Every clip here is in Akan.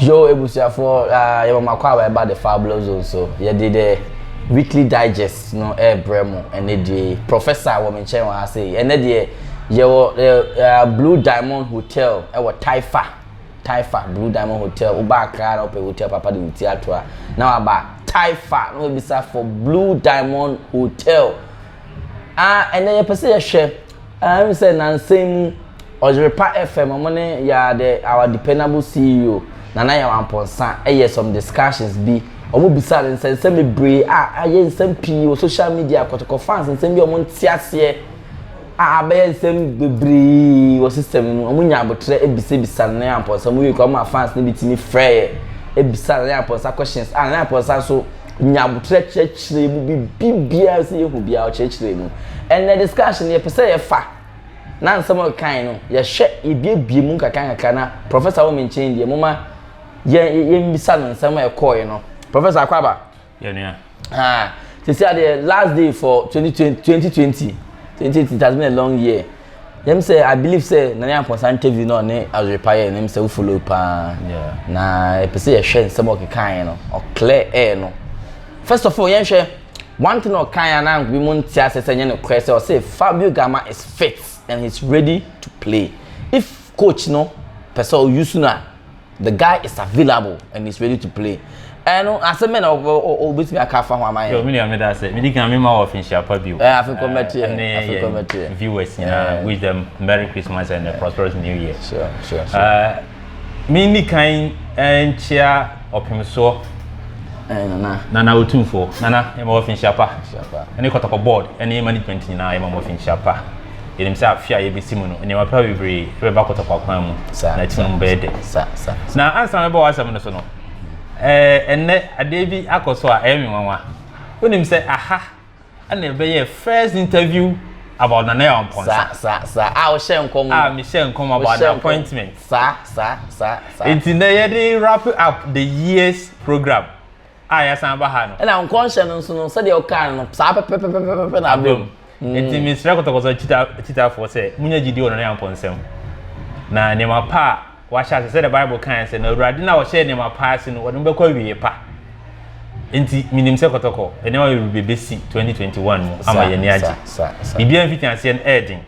Yo, Ebusiafo, Yamamakwa about the Fabulous also. Yeah, did the weekly digest, no, Bremo, and the professor woman chair I say, and then the Blue Diamond Hotel, our Taifa, Blue Diamond Hotel, Ubaka, Hotel, Papa the theatre. Now about Taifa, no be for Blue Diamond Hotel. And then you perceive share. I'm saying, and same Oyerepa FM, money, yeah, our dependable CEO. Nana Yaw Amponsah, some discussions be. Omo bisa and say me brave. Some P social media, kotoko fans and send me on tiasie. Be some brave system. Omo nya abotre bisa Nana Yaw Amponsah. Mo come my fans ni bitimi frɛ. Bisa Nana Yaw Amponsah questions. Nana Yaw Amponsah so nya abotre chechire mu bibia say yehu bia o chechire mu. And the discussion ye pese ye fa. Na nsɛm kan no ye hwɛ ebie mu kakaka na professor wo menchen die moma ye mbisa no nsɛm e kɔɔ no professor Akwaba yeah nea they say the last day for 2020 it has been a long year. Them say I believe say Nana Yaw interview no ne Oyerepa ye them say we follow pa yeah na e pese ye hwɛ nsɛm kan no or clear air no. First of all ye hwɛ one thing or kan na we mun tia say nye no kwese or say Fabio Gamma is fit and he's ready to play. If coach no person use na the guy is available and he's ready to play. And as a man of bit me akafa ho amai. Yo me dey that say me can me ma official pabio. Africa committee viewers wish them Merry Christmas and a prosperous New Year. Sure. Me ni kan enchia opem so Nana Otumfo Nana e ma official pa. Any kotoko board any management ni na e ma official pa. Yenim say afia ye besimu no ene mapa bebre be ba kotoko kwan mu na tinum be de na ansa me ba wasam no so no enne ade bi akoso a emi wanwa wonim say aha ana be ye first interview about Nana Yaw Amponsah o share nkom me share nkom about the appointment it's in the year wrap up the year's program ya san ba ha no and I'm conscious no so de o kan no sa pepe na abem enti misra kotokoso chita for say munya gidi Nana Yaw Amponsah na nema pa wa sha say the Bible kan say na urade na wo share nema pa se no wonu be kwa wiye pa enti minim se kotoko ene wa bebesi 2021 mu ama ye ni agi bibia mfiti ase en edin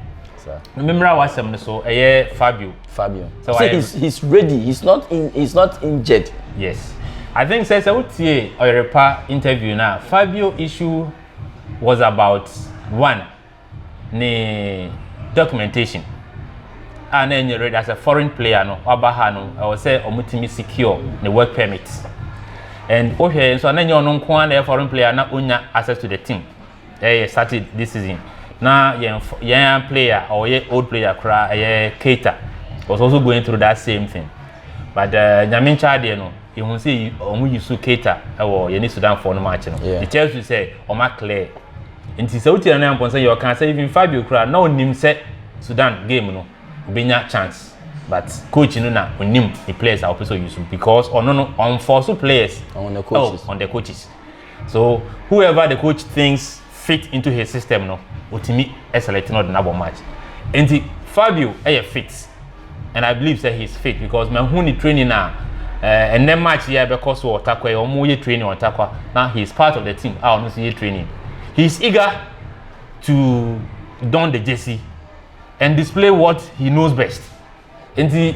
no memra wasem no so eye Fabio so he's ready, he's not injured. Yes, I think says utie Oyerepa interview na Fabio issue was about one ne documentation and then you read as a foreign player no abaha no I will say omutimi secure the work permit and okay so then you no kwa na foreign player na onya access to the team started this season na young player or old player kra Keita was also going through that same thing but nyamin chade no you say omu yusu Keita or ye ni Sudan for no match no the Chelsea say o ma clear nti se uti Nana Yaw Amponsah you can say even Fabio kra na onim se Sudan game no benya chance but coach no na onim the players are also use because on force players on the coaches so whoever the coach thinks fit into his system no otimi select not the number match nti Fabio fit and I believe that he's fit because man who need training now and then match here because we attack or more training on attack now he's part of the team no see training. He's eager to don the jersey and display what he knows best. And the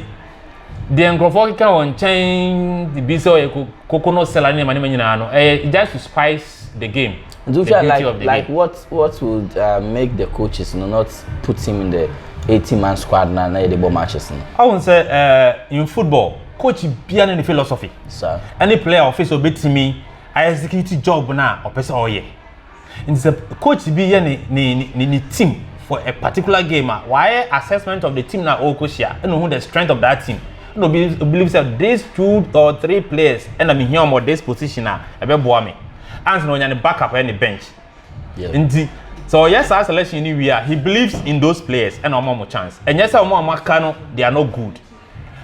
Nkrofo can on chain the biso coconut seller name and just to spice the game. Do you feel like what would make the coaches not put him in the 18-man squad now the ball matches? I would say in football, coach be any philosophy. Sir. Any player or face obey to me, I execute job now or person all year. And the coach be any team for a particular game. Why assessment of the team now all coach here? I know the strength of that team. No believe that these 2 or 3 players and I'm here on this position now. I be boy me. And no any backup any bench. Yeah. So yes, our selection anywhere he believes in those players and more chance. And yes, our they are not good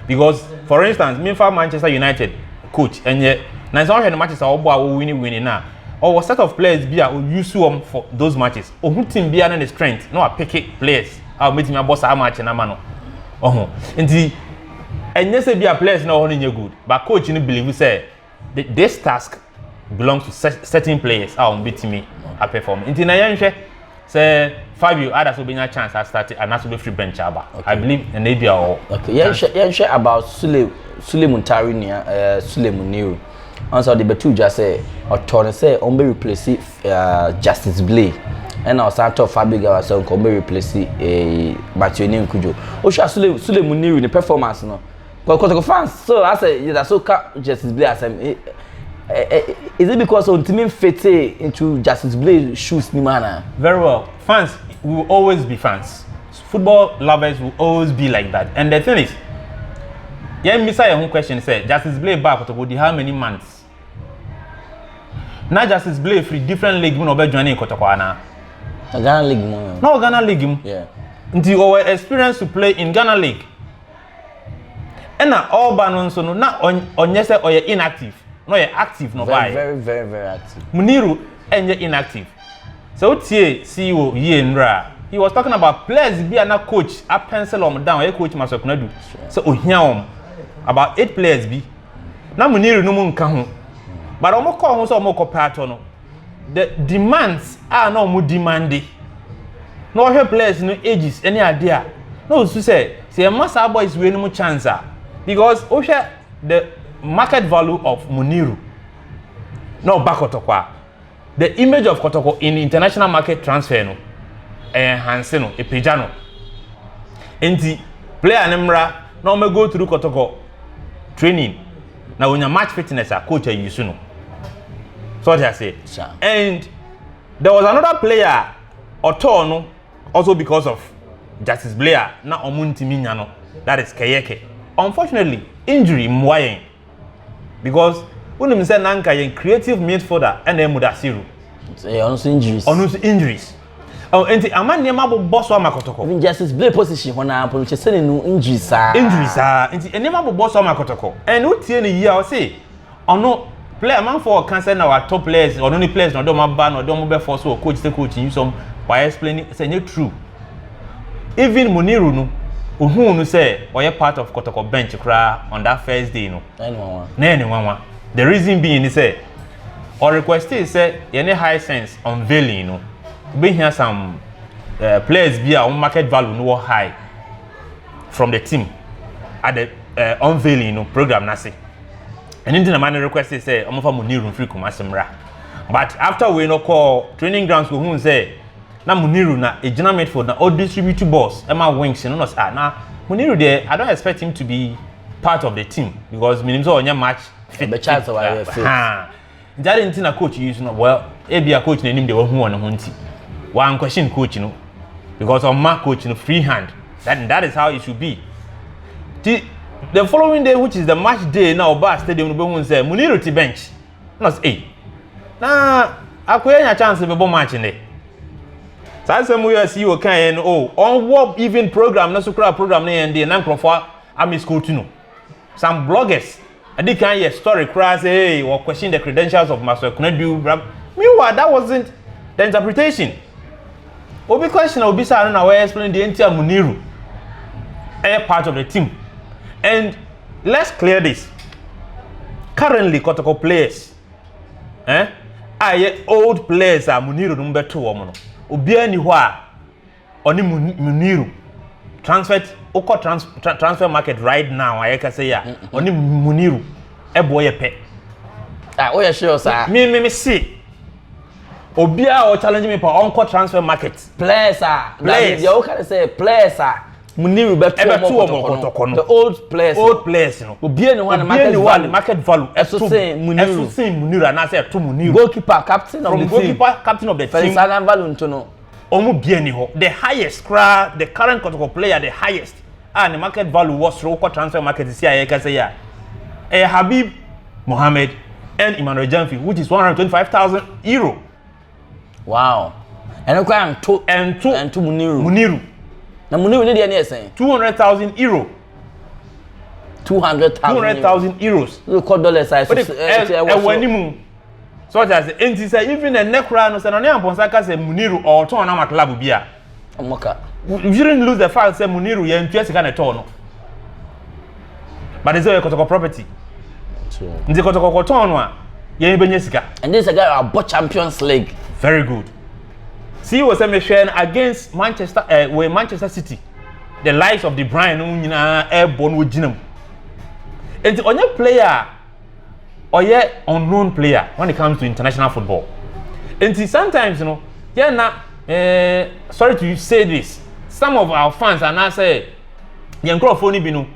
because for instance, me for Manchester United coach and yet now some of the matches are all winning now. Or what set of players be are use for those matches. Or who team be any strength? No, I pick it players. I'll meet my boss a match and a man. And the And yes, be a players now only good, but coach you believe say this task belongs to certain players. I won't beat me a perform. Until now, say Fabio, others will be a chance. I started and that's will be free bench. I believe and maybe all. Okay, yeah, share about Sule Muntari near Sule Muniru. Also, the betu just say or Tony say on be replace Justice Blay. And our Santo Fabio so on be replace Matthew Nkujo. Oh, Sule Muniru the performance no. Because fans, so I say that's so Justice Blay as is it because on team fit into Justice Blay shoes ni mana? Very well. Fans will always be fans. Football lovers will always be like that. And the thing is, yeah, Mr. Your question said Justice Blay back to how many months? Now Justice Blay free different league no be joining Kotoko na. Ghana League mo. No Ghana League. Yeah. Until our experience to play in Ghana League. And now all banon so na on yes or inactive. No, you're active, no buy. Very active. Muniru and you're inactive. So CEO Yenra, he was talking about players be a coach, a pencil on down, a coach Masokunadu. So here about 8 players be. Now Muniru no mun kahu. But omo call so omo kopatono. The demands are no more demanding. No her players no ages any idea. No to say Massa boys we no more chance because Osha the market value of Muniru no back Kotoko. The image of Kotoko in international market transfer no Hanseno e pejano. Enti player Nemra no me go through Kotoko training. Now when your match fitness a coach you no. So what I say. Sure. And there was another player Otono also because of Justice Blair na omuntimi nya no that is Kayeke. Unfortunately injury mwayen. Because when you say Nanka yen creative midfielder and then Mudasiru. Also injuries. Also injuries. Oh, and the Amani Mabo boss wa Makotoko. Even Justice Blay position when I put saying no injuries Injuries and the Mabo boss wa Makotoko. And what year I say no player man for cancer now our top players or only players no do ma ban or do mo be force or coach the coach you some by explaining say no true. Even Muniru no who no say or part of Kotoko bench cry on that first day no. Anyone. The reason being is say or request is say any high sense unveiling no. We hear some players be our market value no high from the team at the unveiling no program na say. And in the man request is say I'm for Muniru free kumasimra. But after we no call training grounds go who say na Muniru na a general midfield na all distributor boss Emma Wings no say na Muniru there I don't expect him to be part of the team because minimum so on match fit the chance of our fit. That ain't na coach use no well e be a coach na nim de wo hu on ho nti. One question coach no because on my coach no free hand that is how it should be. The following day, which is the match day, now Bar Stadium will say Muniru to bench. Not hey. Nah, I could have a chance of a match in there. So some way see you can on what even program, not so crowd program and the non-conform army school to know. Some bloggers, I did kind of story crash, hey, or question the credentials of Master Kunedu. Meanwhile, that wasn't the interpretation. Obi question Obi sa na we explain the entire Muniru. A part of the team. And let's clear this. Currently, Kotoko players, old players are Muniru number 2 omono. Obia ni hwa oni Muniru transfer market right now. I can say ya oni Muniru eboye pe. Oh yeah, sure sir. Me see. Obia or challenge me for onco transfer market. Players are. You can say players are. Muniru be Kotoko. The old players, you know. Obia no one market value. Eso say Muniru and I say to Muniru. Goalkeeper, captain of the team. Captain of the team. Value to know. Omu bieni ho. The highest the current Kotoko player, the highest. And the market value was through transfer market is here. I can say yeah. Habib Mohammed and Emmanuel Jamfi, which is €125,000. Wow. And I'm two Muniru. Na Muniru need any saying €200,000. €200,000. Look at dollars size. So as the say even a necra no say Nana Yaw say Muniru or turn na club bia. Omoka. You shouldn't lose the fact say Muniru ye ntua sika na turn no. But it's a Kotoko property. True. In the Kotoko Tonwa, Yebenyesika. And this is a guy who bought Champions League. Very good. See was a mission against Manchester, where Manchester City, the likes of the Brian airborne with Jinam. And on your player or yet unknown player when it comes to international football. And sometimes, you know, yeah, now, sorry to say this, some of our fans are now say, Yankro Foni Binu,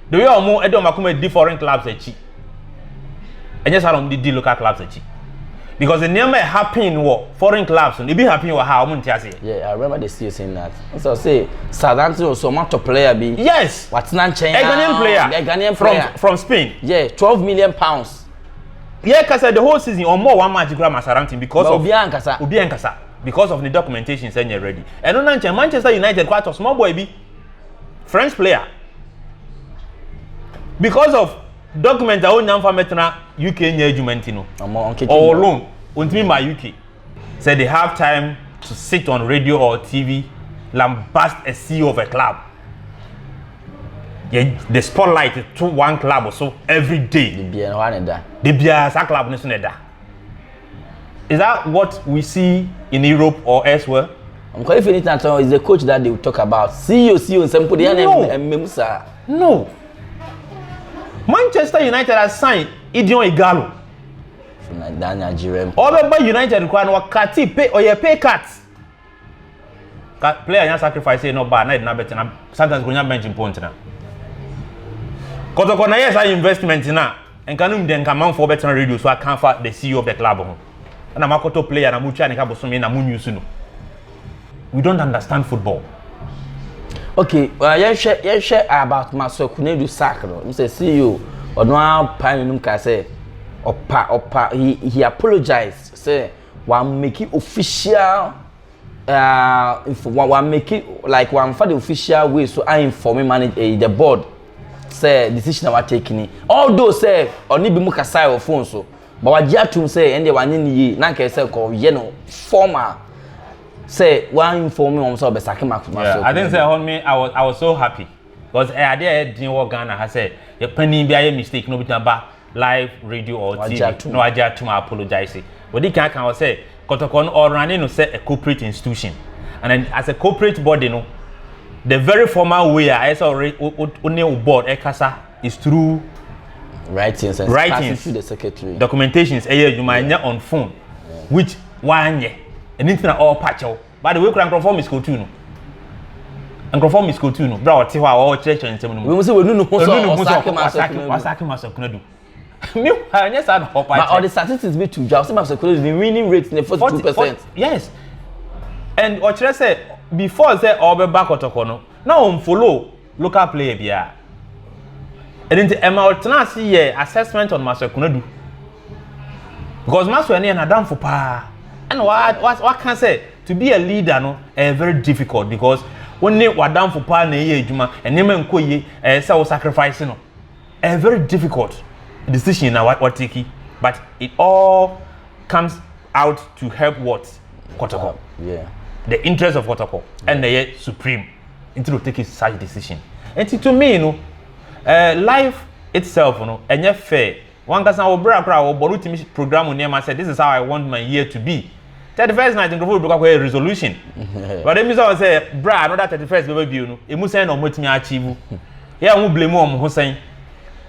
the way or more Edom Akume different clubs at Chi. And yes, I don't do local clubs at Chi. Because the name happen what foreign clubs and they be happy with how much yeah, I remember they still saying that. So say Southampton was so much a player be. Yes. What's not changing? A Ghanaian player. From Spain. Yeah, 12 million pounds. Yeah, because the whole season or more one match grab Southampton because of Obi Ankasa. Because of the documentation saying you're ready. And on Manchester United quite a small boy be French player. Because of documents that own for Metna UK near Jumentino or loan until my UK said they have time to sit on radio or TV lambast a CEO of a club. Yeah, the spotlight to one club or so every day. The Biasa club Nessuneda. Is that what we see in Europe or elsewhere? I'm quite finished at all. Is the coach that they will talk about. CEO and some put the No. Manchester United has signed Idion Igalo. From Nigeria. All United require no kati pay or your pay cuts. Player sacrifice no bad, not better. Sometimes going to bench point now. Kotoko na yes investment na. And can then come for better radio so I can't fight the CEO of the club. And I'm a koto player and I'm mutual and I'm we don't understand football. Okay, you share about Maso Kunedu Sakro. You say CEO or no Panum say he apologized. Say one make it official if one make it like one for the official way so I inform manage the board say decision I was taking. Although say only be mukasai or phone so but what you say and they one in ye nanke say call former say one inform me on so be sack I think say on me I was so happy because I didn't work Ghana has said your penny be a mistake no be about live radio or TV no I just to apologize but they can say Kotoko or running no say a corporate institution and then as a corporate body no the very formal way I saw only board ekasa is through writings through the secretary documentations you might on phone which one year and internet all patch out. By the way, Uncle is school too. No. Uncle is school too. No. Bro, see how all church and some. We must say we don't know what's yes, I hope. But all the statistics be too. Just some the winning rate in the 42%. Yes. And what I say before say all be back at Okono. Now follow local player bia. And then the Emma see assessment on Master Kunadu. Because Master and Adam for pa. And what can I say? To be a leader, no, very difficult because when they were down for power, and they men sacrificing, no, very difficult decision now what taking, but it all comes out to help what Kotoko, yeah, the interest of Kotoko, and the supreme into taking such decision. And to me, you know, life itself, you know, and fair. One person will bring a program on them. I said, this is how I want my year to be. 31st night, and go a resolution. But then I say, bra, another 31st baby, you know, it must say no much me achieve. Yeah, won't blame on Hussein.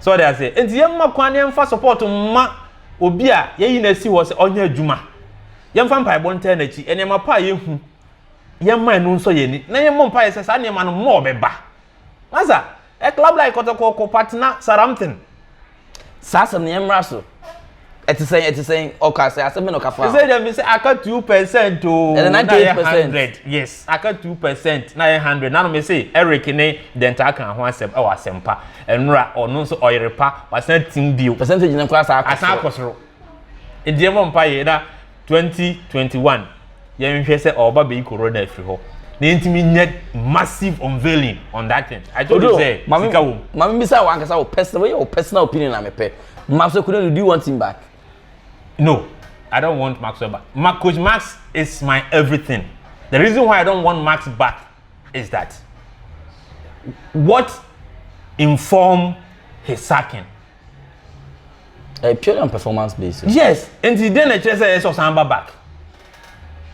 So they say, and the young Makwan for support to Ma Obia, ye see was on your Juma. Young vampire won't turn it, and your papa, you young man, no so ye. Now your mom pie says, I am more beba. Maza, a club like Kotoko partner, Southampton. Sasa name Russell. It is saying, okay, say, I said, no, I say, I got 2% to 900. Yes, I got 2%, 900. Now, me say, Eric, the entire can once a sempa, and Ra or no so Oyerepa was not team deal. Percentage in the class, I can't in the Empire 2021. You say, oh, baby, Corona, if you hope. The intimate massive unveiling on that thing. I told you, say, Mammy, Misa, one can personal opinion. I'm a pet. Max, do you want him back? No, I don't want Max back. Coach Max is my everything. The reason why I don't want Max back is that what informed his sacking. Purely on performance basis. Yes, and he then says Samba back.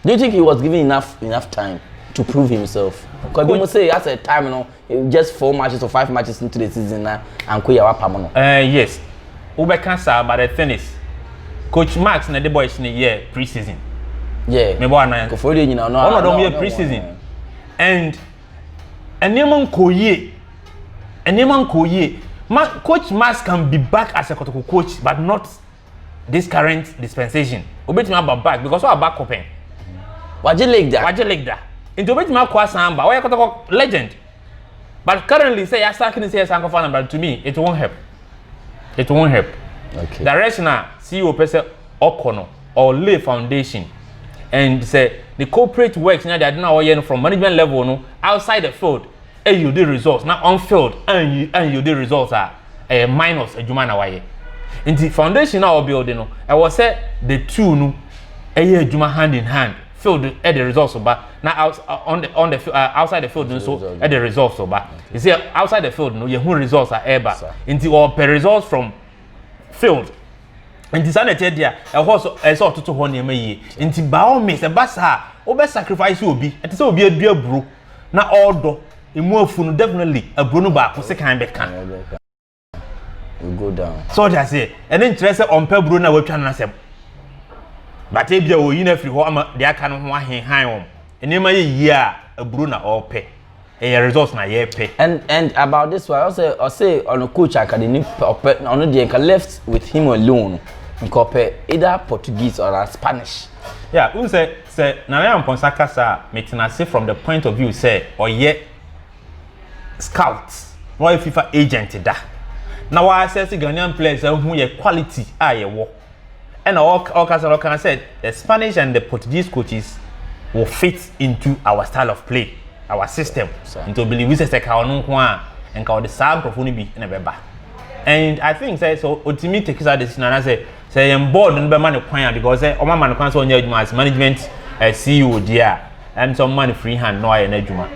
Do you think he was given enough time to prove himself? Because people say at a time, just 4 matches or 5 matches into the season now, and Kuya Wapamono. Yes, Ubekasa, but the thing is, Coach Max and the boys in the year preseason. Yeah, maybe one of them year preseason, and Neman Koye, Coach Max can be back as a coach, but not this current dispensation. Obeti ma back because we are back open. Waje like that. Into obeti ma kwa samba. We are legend. But currently, say I start say Sanko fan, but to me, it won't help. Okay. The rest now, CEO person Okono or lay foundation, and say the corporate works now they are now from management level no outside the field. You do results now on field and you do results are minus a juma na waye. In the foundation now building no, I was say the two no juma hand in hand. Field at the results so but now on the outside the field no so at the results so but you see outside the field no your who results are ever into all per results from field. And the sanity there also sort to one year may into bao miss a basa over sacrifice will be it is will be a beer brew now all do in more fun definitely a Bruno back was a kind of can go down so that's it and then interest on per Bruno will try to but if you in every home they can want him high home and you may year a Bruno or pay a results na year pay and about this one I say on a coach academy on the left with him alone in either Portuguese or Spanish. Yeah, who say Nana Yaw Amponsah kasa meeting say from the point of view say or yet scouts no FIFA agent da. Now I say Ghanaian players who ye quality ye wo. And all can say the Spanish and the Portuguese coaches will fit into our style of play, our system. Into believe we say ka onu ho a enka the same profuni bi na beba. And I think say so ultimately take that decision and say I'm bored and be man kwan because say o man kwan so onye adwuma as management CEO there and some money free hand no aye na adwuma.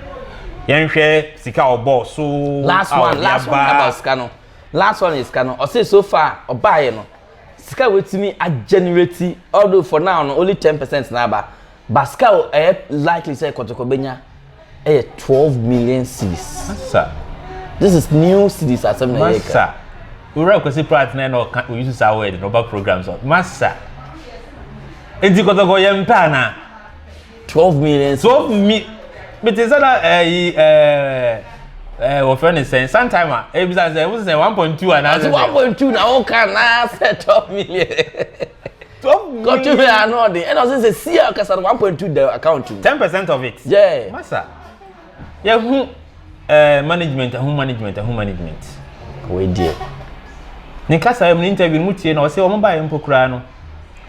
Yen hwe sika obo so last one about Scano. Last one is Scano. O say so far obaye no sika wetimi a generate although for now no only 10% na ba but sika likely say Kotoko Benya 12 million cedis. Sir. This is new cedis at some year. Sir. We run because partner no we use our word no back programs on. Master. Enti Kotoko yempa na 12 million. 12 million. But is that what friend is saying Sometymer ebiza say we say 1.2 and answer 1.2 na o can na say 12 million. 12 million. Got to be another. And I say see how 1.2 the account. 10% of it. Yeah. Master. Yeah, who management. We dear. Nikasa am interview mutie na o say o mba yem pokura no.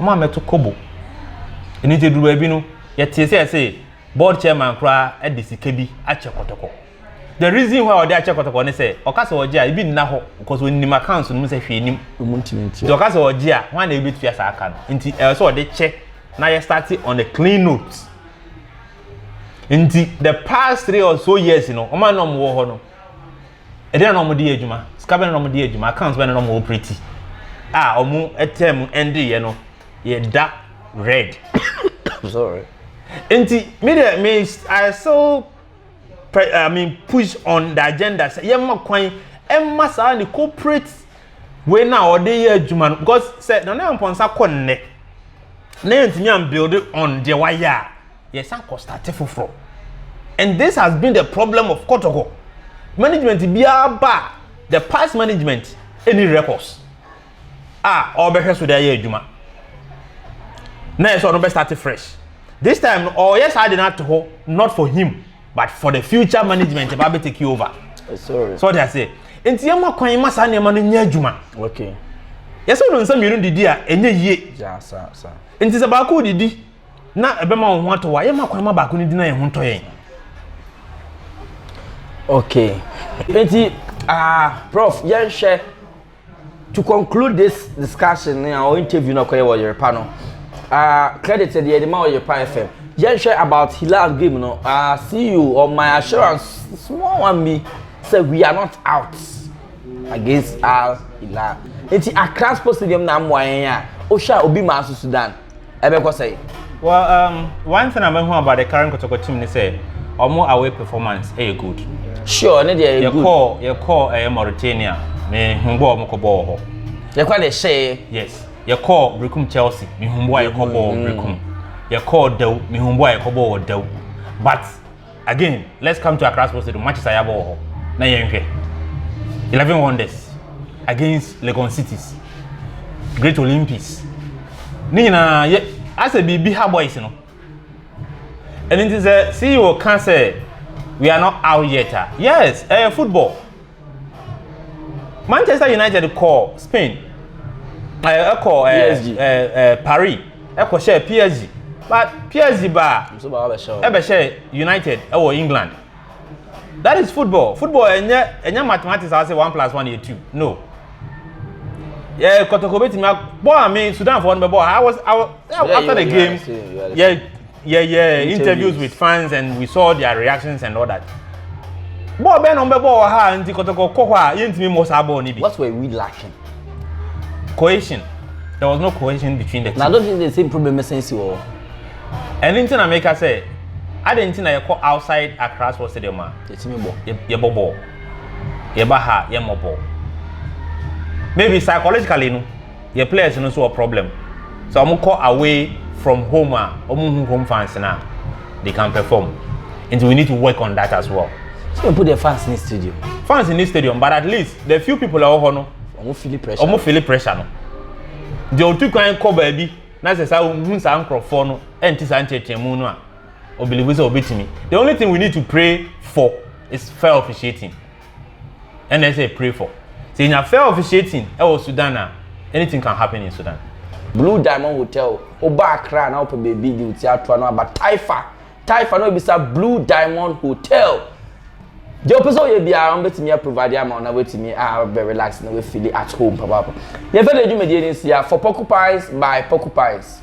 O ma meto kobo. Eni te duru abi no. Ye tie say board chairman kra edisika bi ache Kotoko. The reason why they ache Kotoko ne say okasa oje a ibi nna ho because when nim accounts no say hwe nim. Omuntimenti. The okasa oje a wan na ebetu asa aka no. Nti so they check na you start on the clean notes. Nti the past 3 or so years o ma no mo wo ho no. E dey no mo di adwuma. Skabe no mo di adwuma accounts be no mo operate. Omu etem end ye no ye da red. Sorry. Nti me I so push on the agenda say yemma kwan emma sa ni corporate we na o dey adwuma because say Nana Yaw Amponsah konne na yentimi am build on the wire yes an cost foforo and this has been the problem of Kotoko management bia ba the past management any records or be hwe so dey adwuma na so no be start fresh this time yes I did not to not for him but for the future management about take you over. Sorry. So they say enti yema kwan masa ne ma no nya adwuma. Okay. Yes so no nsam yenu didi a enye yie. Ja sa. Enti se ba ko didi na ebema wo ho atowa yema kwan ma ba ko ni di na ye ho ntoyen. Okay. Enti prof yen share to conclude this discussion or interview na koye wo Oyerepa no. Credited the Edema Oyerepa FM. Yen share about Hilal game no. See you on my assurance small one me say we are not out. against Al Hilal. It's Accra Sports Stadium na Mwanya. Osha Obi Masu Sudan. Ebe say. Well, one thing I'm about the current Kotoko team is say more away performance good. Sure, ne dey good. You call Mauritania. Me humbo mo ko ball ho. You call the share. Yes. You call Brikum Chelsea. Me humbo you ko ball Brikum. You call Dew. Me humbo you ko ball Dew. But again, let's come to Accra Sports Stadium. Matches I ball ho. Na yenhwe. 11 wonders against Legon Cities. Great Olympics. Nina as a BB ha boys no. And it is a CEO can say we are not out yet. Yes, football. Manchester United call Spain. Call Paris. Share PSG. But PSG eba share United or England. That is football. Football and mathematics I say 1 + 1 = 2. No. Yeah, Kotoko beti me boy I mean Sudan for one boy. I was after the game. Interviews with fans and we saw their reactions and all that. Boy ben on boy ha anti Kotoko kokwa yentimi mo sabo ni bi. What were we lacking? Cohesion. There was no cohesion between the teams. Now I don't think the same problem sense you. And in America say I didn't think I call outside Accra Sports Stadium. The team ball. Ye ball. Ye baha ye mo ball. Maybe psychologically, no, your players no so a problem. So I'm call away from home, home fans now, they can perform. And we need to work on that as well. So we put the fans in the stadium. Fans in this stadium, but at least the few people are no. Almost feel pressure. Almost feel pressure no. The two kind call baby. Na say say we say microphone no. Enti say antetemu no a. Obeliwe say obetimi. The only thing we need to pray for is fair officiating. And they say pray for. Say in a fair officiating, Sudan, anything can happen in Sudan. Blue Diamond Hotel, Oba Accra now pe baby di theater no about Taifa no be say Blue Diamond Hotel. The person you be around betimi provide am na wetimi be relax na we feel at home papa. The very do me dey for Porcupines by Porcupines.